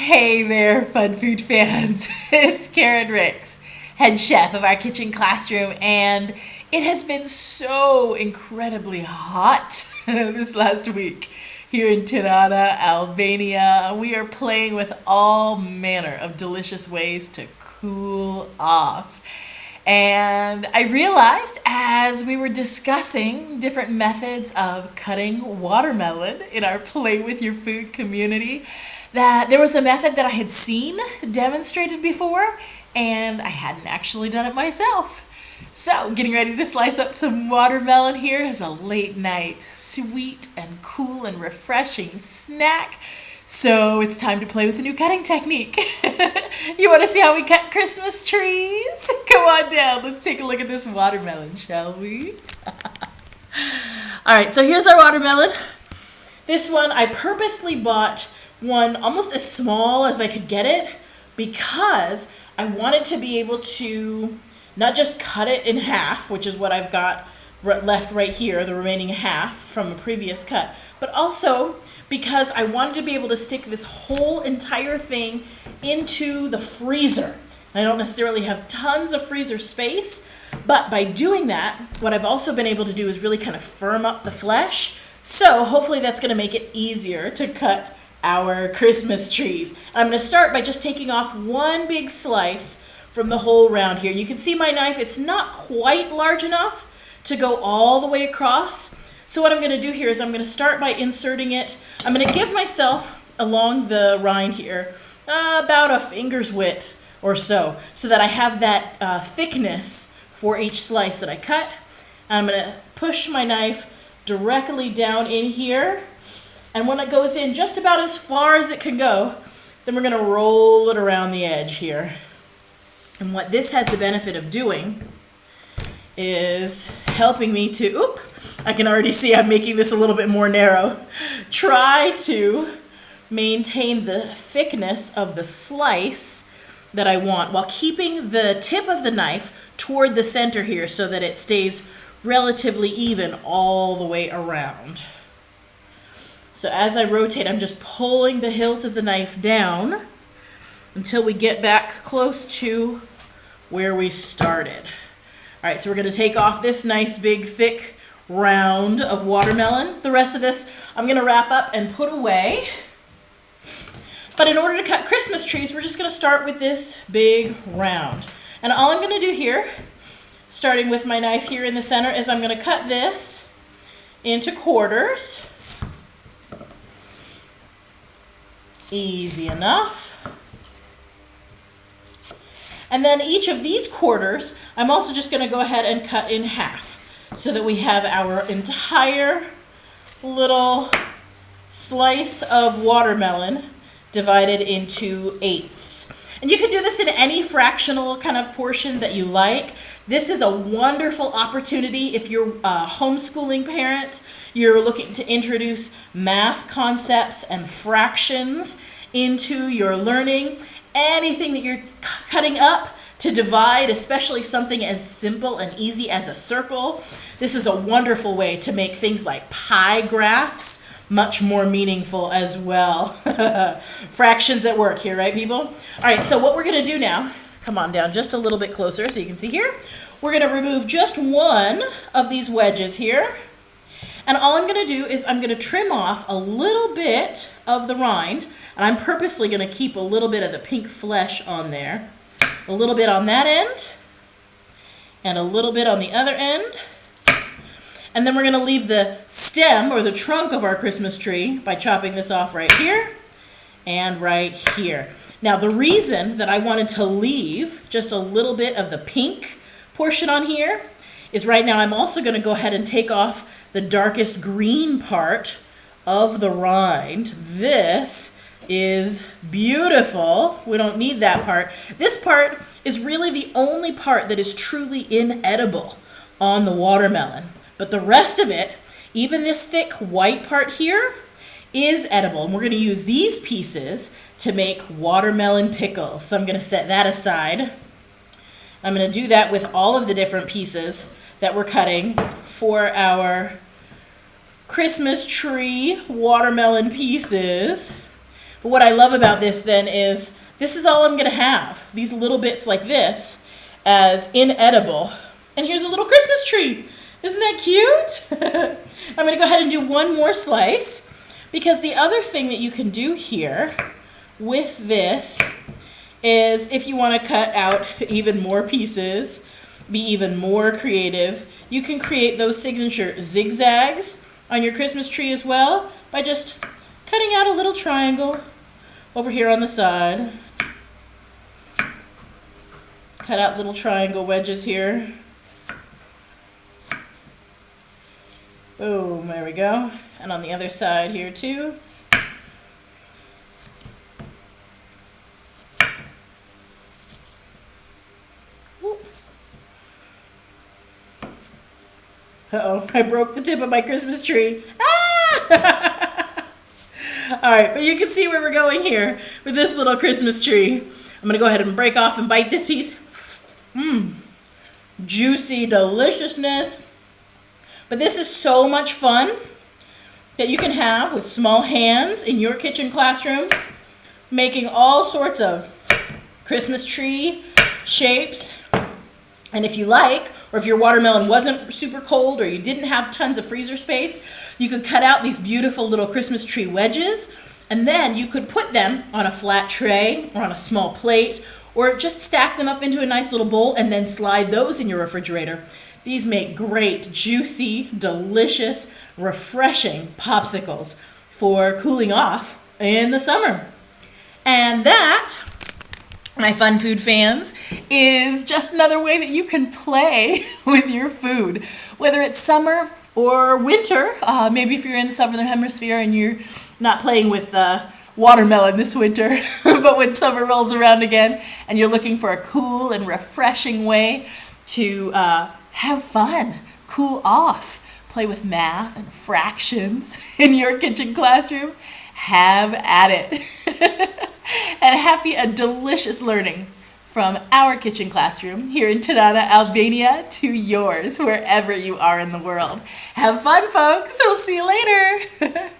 Hey there, fun food fans. It's Karen Ricks, head chef of our kitchen classroom, and it has been so incredibly hot this last week here in Tirana, Albania. We are playing with all manner of delicious ways to cool off. And I realized as we were discussing different methods of cutting watermelon in our Play with Your Food community, that there was a method that I had seen demonstrated before, and I hadn't actually done it myself. So, getting ready to slice up some watermelon here as a late night, sweet and cool and refreshing snack. So, it's time to play with a new cutting technique. You want to see how we cut Christmas trees? Come on down, let's take a look at this watermelon, shall we? Alright, so here's our watermelon. This one, I purposely bought one almost as small as I could get it because I wanted to be able to not just cut it in half, which is what I've got left right here, the remaining half from a previous cut, but also because I wanted to be able to stick this whole entire thing into the freezer. I don't necessarily have tons of freezer space, but by doing that, what I've also been able to do is really kind of firm up the flesh. So hopefully that's going to make it easier to cut our Christmas trees. I'm going to start by just taking off one big slice from the whole round here. You can see my knife, it's not quite large enough to go all the way across. So what I'm going to do here is I'm going to start by inserting it. I'm going to give myself along the rind here about a finger's width or so that I have that thickness for each slice that I cut. And I'm going to push my knife directly down in here. And when it goes in just about as far as it can go, then we're going to roll it around the edge here. And what this has the benefit of doing is helping me to, I can already see I'm making this a little bit more narrow, try to maintain the thickness of the slice that I want while keeping the tip of the knife toward the center here so that it stays relatively even all the way around. So as I rotate, I'm just pulling the hilt of the knife down until we get back close to where we started. All right, so we're going to take off this nice big thick round of watermelon. The rest of this I'm going to wrap up and put away. But in order to cut Christmas trees, we're just going to start with this big round. And all I'm going to do here, starting with my knife here in the center, is I'm going to cut this into quarters. Easy enough. And then each of these quarters, I'm also just going to go ahead and cut in half so that we have our entire little slice of watermelon divided into eighths. And you can do this in any fractional kind of portion that you like. This is a wonderful opportunity if you're a homeschooling parent, you're looking to introduce math concepts and fractions into your learning. Anything that you're cutting up to divide, especially something as simple and easy as a circle, this is a wonderful way to make things like pie graphs much more meaningful as well. Fractions at work here, right, people? All right, so what we're going to do now, come on down just a little bit closer so you can see here. We're going to remove just one of these wedges here. And all I'm going to do is I'm going to trim off a little bit of the rind, and I'm purposely going to keep a little bit of the pink flesh on there. A little bit on that end, and a little bit on the other end. And then we're going to leave the stem or the trunk of our Christmas tree by chopping this off right here and right here. Now the reason that I wanted to leave just a little bit of the pink portion on here is right now I'm also going to go ahead and take off the darkest green part of the rind. This is beautiful. We don't need that part. This part is really the only part that is truly inedible on the watermelon. But the rest of it, even this thick white part here, is edible. And we're going to use these pieces to make watermelon pickles. So I'm going to set that aside. I'm going to do that with all of the different pieces that we're cutting for our Christmas tree watermelon pieces. But what I love about this then is this is all I'm going to have. These little bits like this as inedible. And here's a little Christmas tree. Isn't that cute? I'm going to go ahead and do one more slice, because the other thing that you can do here with this is, if you want to cut out even more pieces, be even more creative, you can create those signature zigzags on your Christmas tree as well by just cutting out a little triangle over here on the side. Cut out little triangle wedges here. Boom, there we go. And on the other side here too. Uh-oh, I broke the tip of my Christmas tree. Ah! All right, but you can see where we're going here with this little Christmas tree. I'm going to go ahead and break off and bite this piece. Juicy deliciousness. But this is so much fun that you can have with small hands in your kitchen classroom, making all sorts of Christmas tree shapes. And if you like, or if your watermelon wasn't super cold or you didn't have tons of freezer space, you could cut out these beautiful little Christmas tree wedges, and then you could put them on a flat tray or on a small plate, or just stack them up into a nice little bowl and then slide those in your refrigerator. These make great, juicy, delicious, refreshing popsicles for cooling off in the summer. And that, my fun food fans, is just another way that you can play with your food, whether it's summer or winter. Maybe if you're in the southern hemisphere and you're not playing with watermelon this winter, but when summer rolls around again and you're looking for a cool and refreshing way to have fun, cool off, play with math and fractions in your kitchen classroom, have at it. And happy and delicious learning from our kitchen classroom here in Tirana, Albania, to yours, wherever you are in the world. Have fun, folks. We'll see you later.